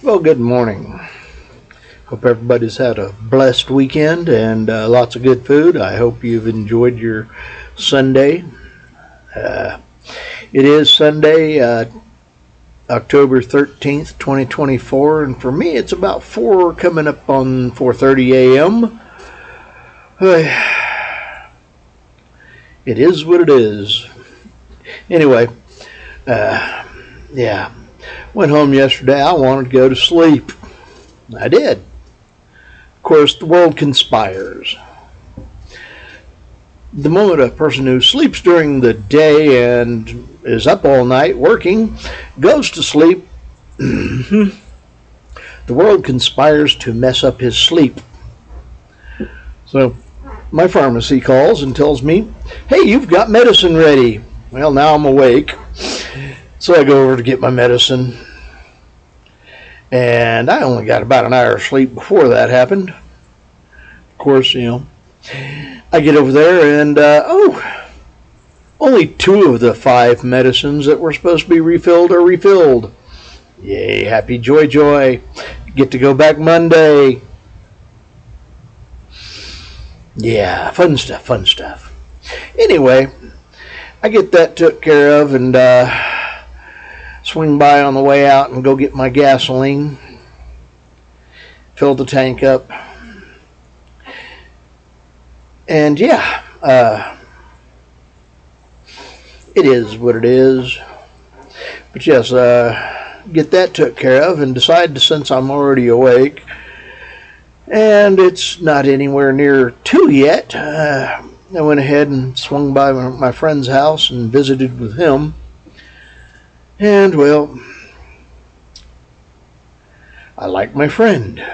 Well, good morning. Hope everybody's had a blessed weekend and lots of good food. I hope you've enjoyed your Sunday. Uh, it is Sunday, October 13th, 2024, and for me it's about 4 coming up on 4:30 a.m. It is what it is. Anyway, uh, yeah, went home yesterday. I wanted to go to sleep. I did. Of course, the world conspires. The moment a person who sleeps during the day and is up all night working goes to sleep, the world conspires to mess up his sleep. So my pharmacy calls and tells me, "Hey, you've got medicine ready." Well, now I'm awake, so I go over to get my medicine. And I only got about an hour of sleep before that happened. Of course, I get over there and, only 2 of the 5 medicines that were supposed to be refilled are refilled. Yay, happy joy, joy. Get to go back Monday. Yeah, fun stuff, fun stuff. Anyway, I get that took care of and, swing by on the way out and go get my gasoline, fill the tank up, and yeah, it is what it is. But yes, get that took care of and decide, since I'm already awake and it's not anywhere near 2 yet, I went ahead and swung by my friend's house and visited with him. And, well, I like my friend.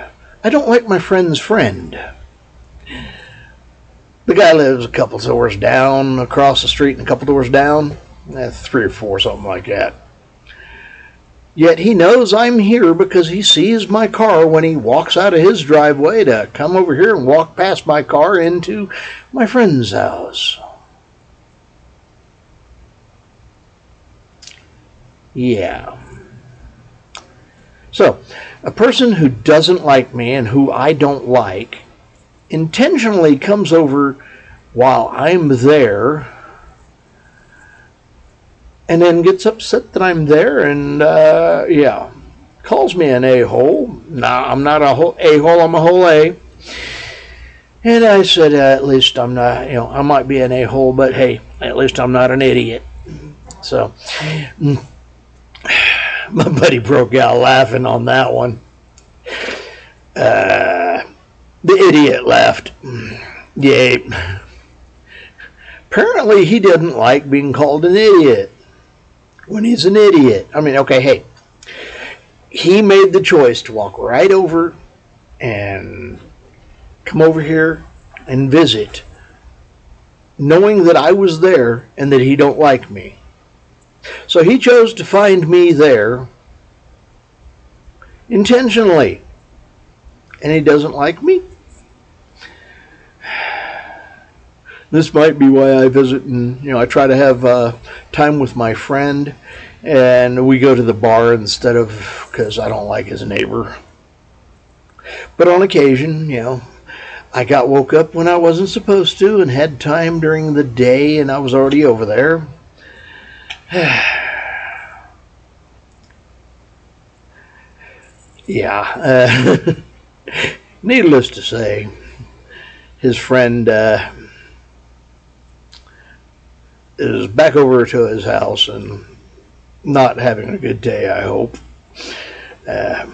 I don't like my friend's friend. The guy lives a couple doors down, across the street, and a couple doors down. 3 or 4, something like that. Yet he knows I'm here because he sees my car when he walks out of his driveway to come over here and walk past my car into my friend's house. Yeah. So, a person who doesn't like me and who I don't like intentionally comes over while I'm there and then gets upset that I'm there and, calls me an a-hole. No, I'm not a-hole, I'm a whole A. And I said, at least I'm not, I might be an a-hole, but hey, at least I'm not an idiot. So, my buddy broke out laughing on that one. The idiot laughed. Yay. Apparently he didn't like being called an idiot when he's an idiot. I mean, okay, hey. He made the choice to walk right over and come over here and visit, knowing that I was there and that he don't like me. So he chose to find me there intentionally. And he doesn't like me. This might be why I visit and, I try to have time with my friend. And we go to the bar instead of, because I don't like his neighbor. But on occasion, I got woke up when I wasn't supposed to and had time during the day and I was already over there. Yeah. Needless to say, his friend is back over to his house and not having a good day, I hope. It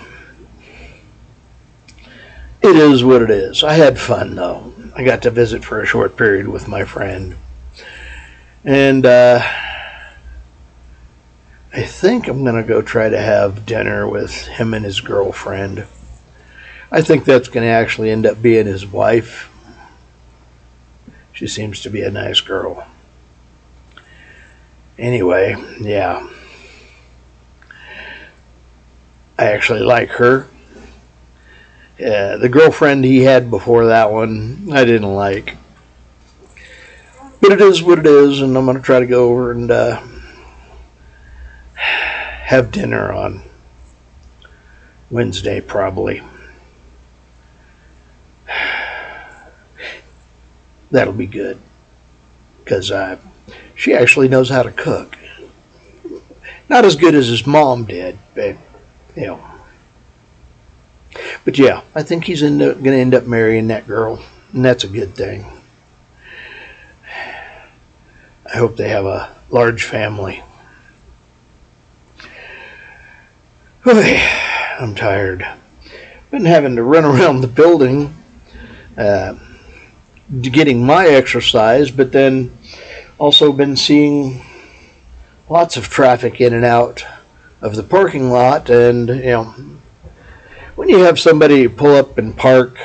is what it is. I had fun, though. I got to visit for a short period with my friend. And I think I'm going to go try to have dinner with him and his girlfriend. I think that's going to actually end up being his wife. She seems to be a nice girl. Anyway, yeah. I actually like her. The girlfriend he had before that one, I didn't like. But it is what it is, and I'm going to try to go over and have dinner on Wednesday, probably. That'll be good, because she actually knows how to cook. Not as good as his mom did, but, you know. But yeah, I think he's going to end up marrying that girl, and that's a good thing. I hope they have a large family. I'm tired. Been having to run around the building, getting my exercise, but then also been seeing lots of traffic in and out of the parking lot. And, you know, when you have somebody pull up and park,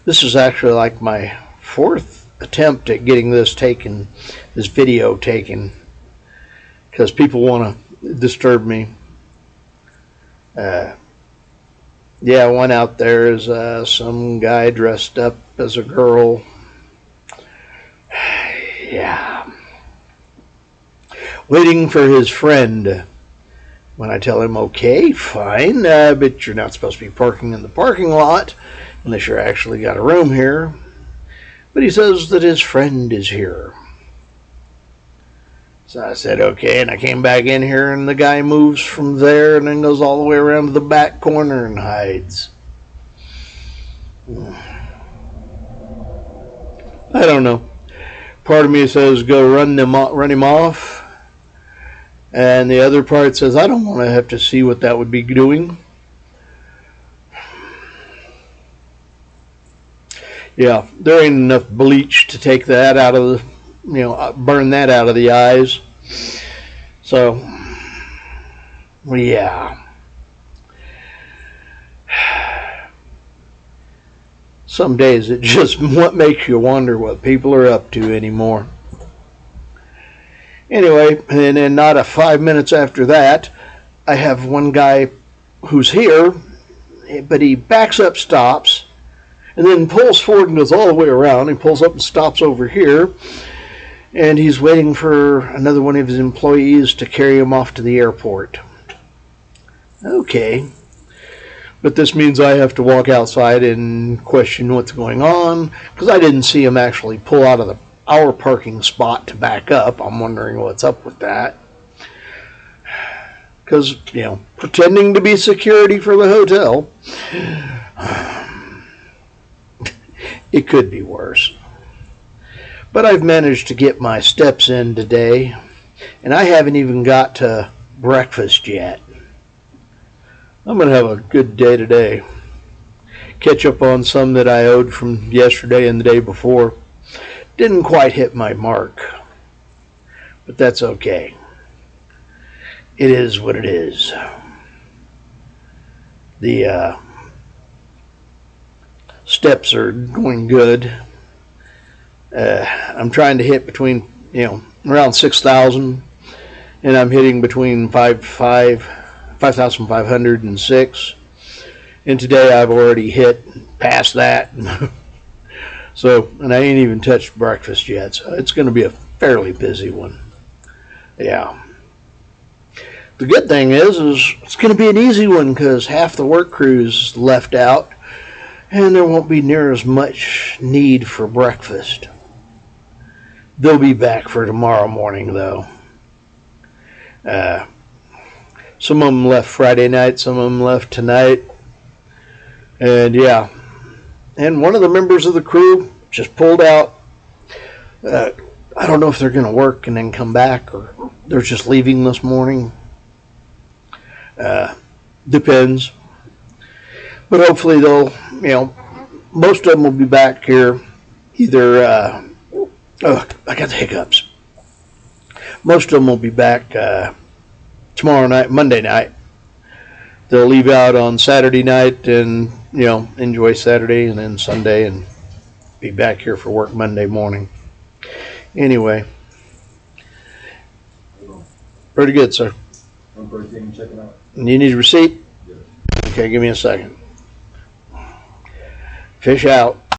this is actually like my fourth attempt at getting this video taken, because people want to disturb me. Yeah, one out there is some guy dressed up as a girl. Yeah. Waiting for his friend. When I tell him, okay, fine, but you're not supposed to be parking in the parking lot unless you're actually got a room here. But he says that his friend is here. So I said, okay, and I came back in here, and the guy moves from there and then goes all the way around to the back corner and hides. I don't know. Part of me says go run him off, and the other part says I don't want to have to see what that would be doing. Yeah, there ain't enough bleach to take that out of the, burn that out of the eyes. So, yeah. Some days it just what makes you wonder what people are up to anymore. Anyway, and then not a 5 minutes after that, I have one guy who's here, but he backs up, stops, and then pulls forward and goes all the way around. He pulls up and stops over here, and he's waiting for another one of his employees to carry him off to the airport. Okay. But this means I have to walk outside and question what's going on, because I didn't see him actually pull out of our parking spot to back up. I'm wondering what's up with that. Because, pretending to be security for the hotel, it could be worse. But I've managed to get my steps in today, and I haven't even got to breakfast yet. I'm going to have a good day today. Catch up on some that I owed from yesterday and the day before. Didn't quite hit my mark, but that's okay. It is what it is. The steps are going good. I'm trying to hit between, around 6,000, and I'm hitting between 5,500 and 6. And today I've already hit past that. So, and I ain't even touched breakfast yet, so it's going to be a fairly busy one. Yeah. The good thing is it's going to be an easy one, because half the work crew's left out, and there won't be near as much need for breakfast. They'll be back for tomorrow morning, though. Some of them left Friday night, some of them left tonight. And yeah. And one of the members of the crew just pulled out. I don't know if they're going to work and then come back, or they're just leaving this morning. Depends. But hopefully they'll, most of them will be back here either, I got the hiccups. Most of them will be back tomorrow night, Monday night. They'll leave out on Saturday night and, enjoy Saturday and then Sunday, and be back here for work Monday morning. Anyway. Pretty good, sir. You need a receipt? Okay, give me a second. Fish out.